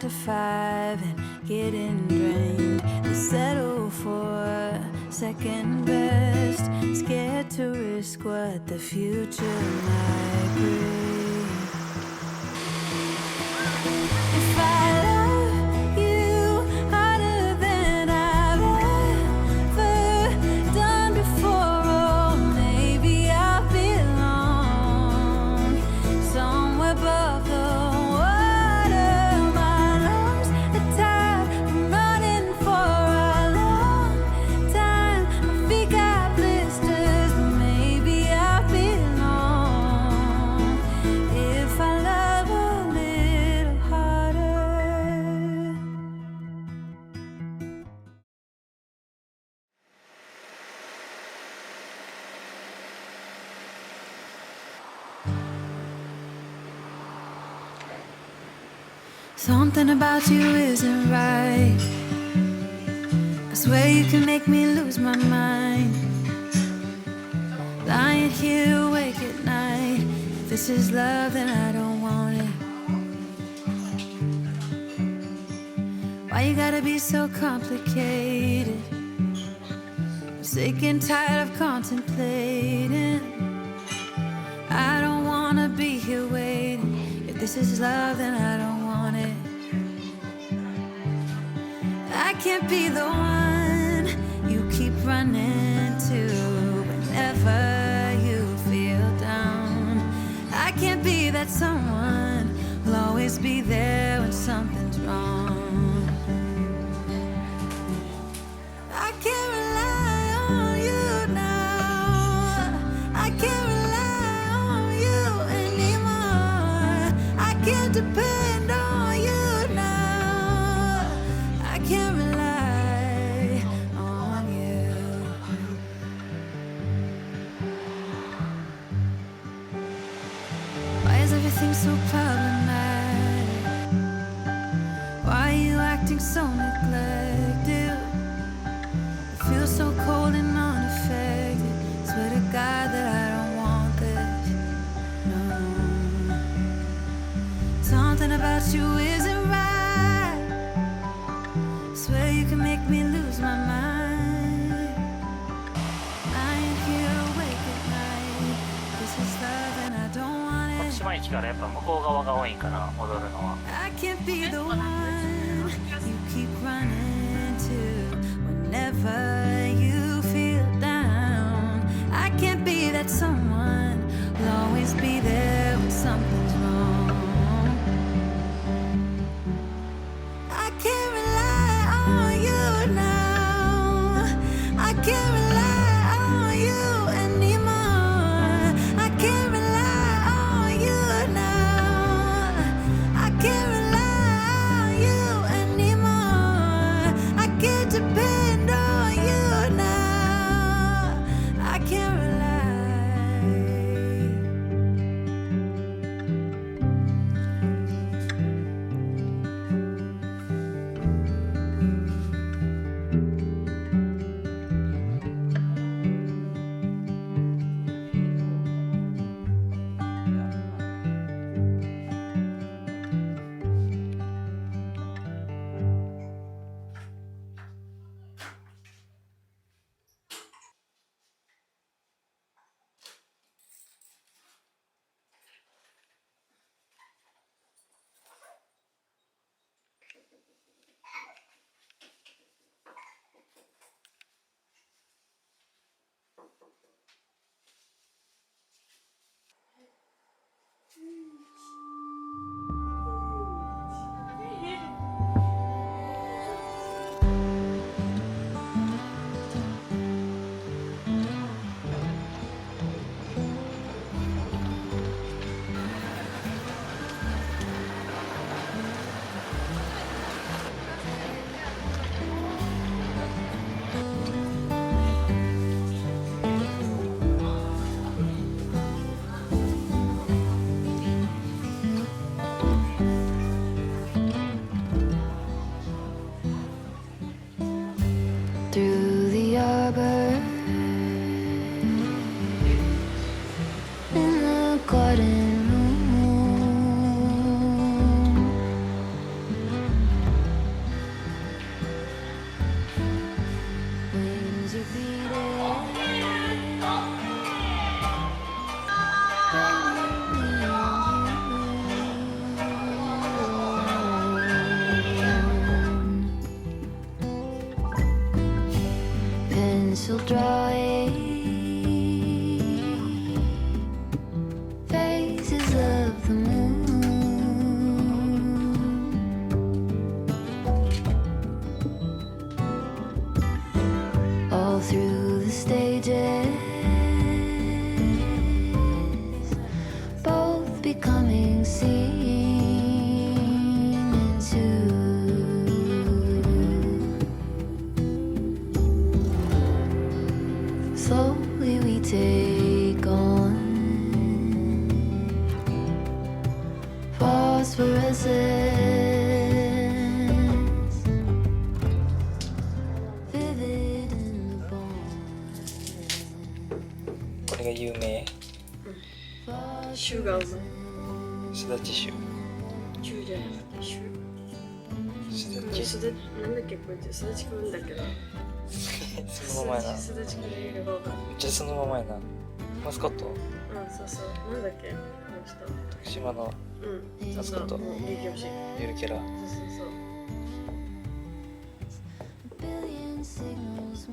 to 5 and getting drained. They settle for second best, scared to risk what the future might bring. If I love you harder than I've ever done before, oh, maybe I'll belong somewhere above the water. My lungs are tired from running for a long time. My feet got blisters, but maybe I'll belong if I love a little harder. Something about you isn't right. I swear you can make me lose my mind. Lying here awake at night. If this is love, then I don't want it. Why you gotta be so complicated? I'm sick and tired of contemplating. I don't wanna be here waiting. If this is love, then I don't want it. I can't be the one you keep running to whenever you feel down. I can't be that someone who'll always be there when something's wrong. I can't rely on you now. I can't rely on you anymore. I can't depend on you now. I can't rely on you. Why is everything so problematic? Why are you acting so neglected? It feels so cold and unaffected. Swear to God that I don't want this. No. Something about you isn't right. Swear you can make me lose my mind. Lying here awake at night. This is love and I don't want 徳 it. 島駅からやっぱ向こう側が多いんかな、戻るのは。 I can't be the one you keep running to whenever you feel down. I can't be that someone who'll always be there when something's wrong. I can't rely on you now. I can't rely on you anymore. I can't rely on you now. I can't rely on you anymore. I can't depend on you too. Slowly we take on phosphorescence, vivid in the bone. これが有名。シュがうまい。すだち酒。シュじゃなくてシュ。すだち。なんだっけこれってすだちくんだけど。そのままやな。すだちくんで言えばわかる。じゃあそのままやな。マスコット。うん、そうそう。なんだっけこの人。徳島のうん。マスコット。もう激推し。ゆるキャラ。そうそ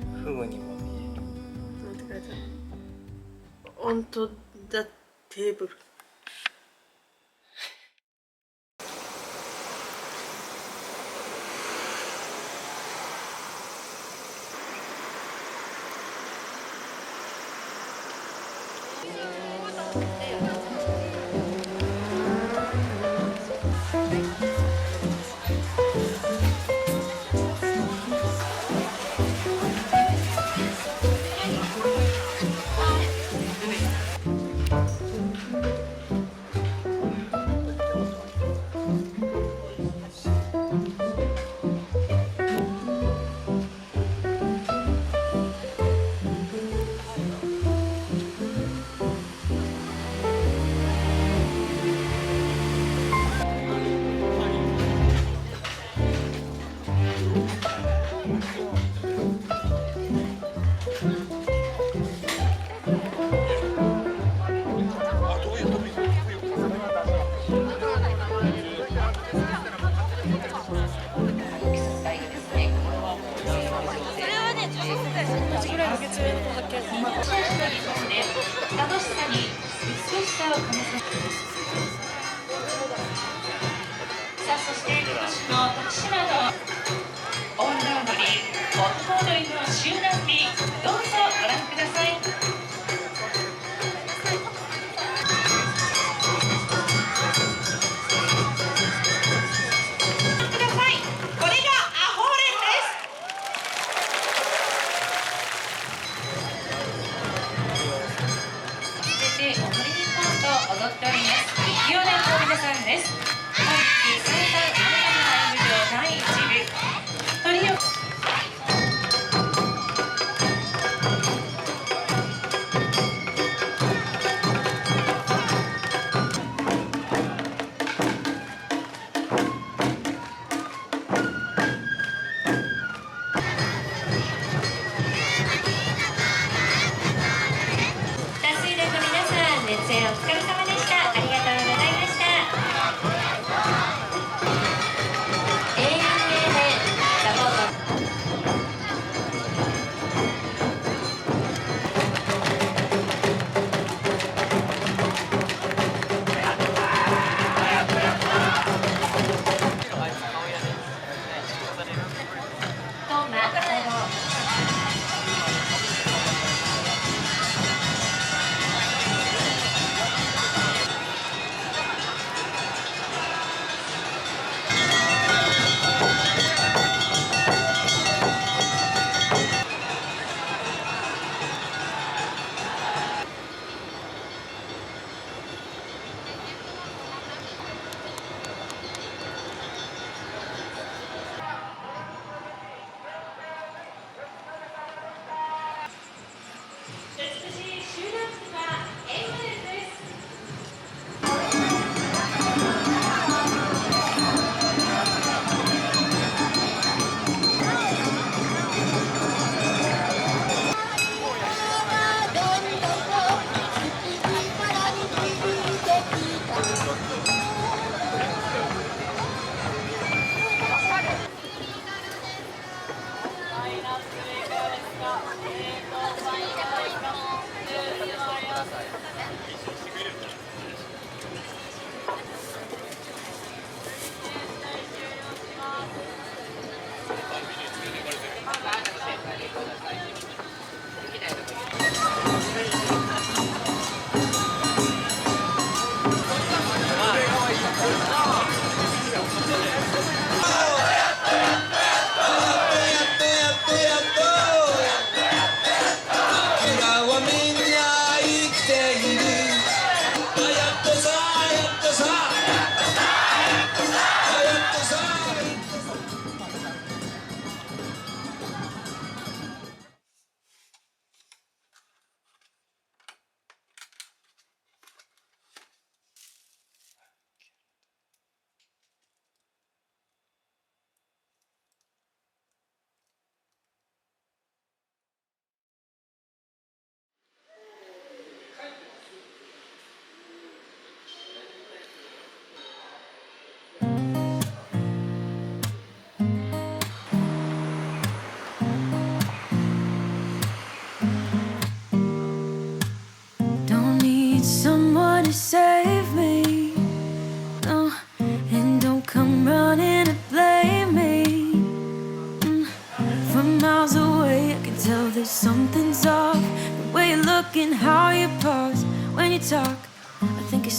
うフグにも見そう。なんて書いてある。オントダテーブル。楽しさに美しさを兼ね備えさあそして今年の徳島のオンラードリー男踊りの集団美どうぞご覧ください。これがアホーレンです。踊りに行こうと踊っております。雪踊りの皆さんです。本日3歳アナライブ場第1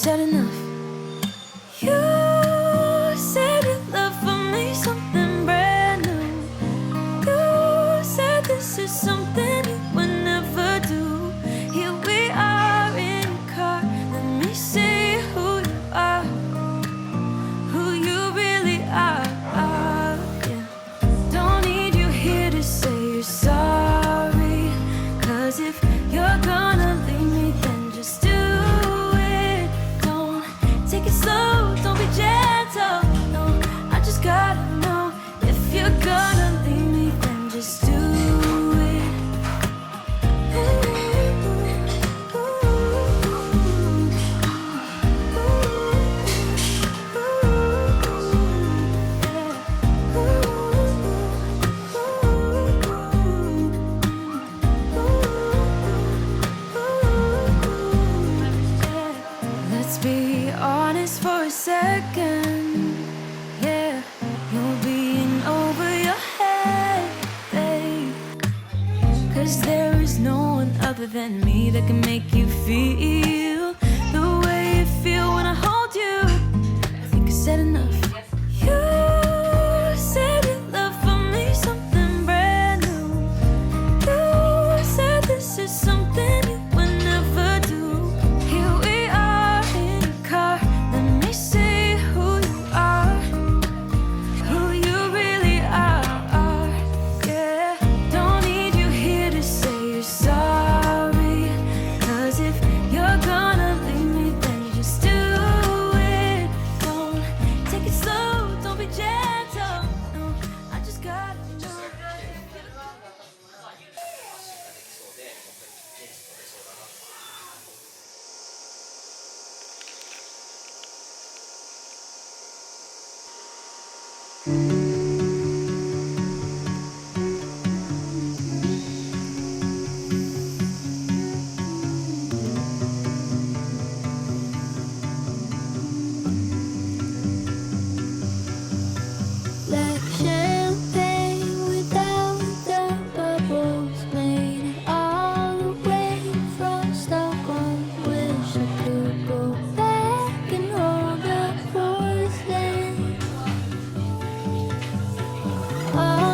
said enough. You said your love for me something brand new. You said this is something you would never do. Here we are in a car. Let me see who you are, who you really are. Yeah. Don't need you here to say you're sorry. 'Cause if you're gonna leave me, then just do it. Don't take it slow, don't be gentle. No, I just gotta know. If you're gonna leave me, then just do it. Let's be honest for a second. Yeah, you're being over your head, babe. 'Cause there is no one other than me that can make you feel the way you feel when I hold you. I think I said enough. You said your love for me something brand new. You said this is something you would never do. Here we are in a car. Let me see who you are, who you really are. Yeah, don't need you here to say you're sorry. 'Cause if you're gonna leave me, then just do it. Don't take it slow, don't be gentle. No, I just gotta know. Like champagne without the bubbles, made it all the way from Stockholm. Wish I could go back and hold the porcelain. Oh,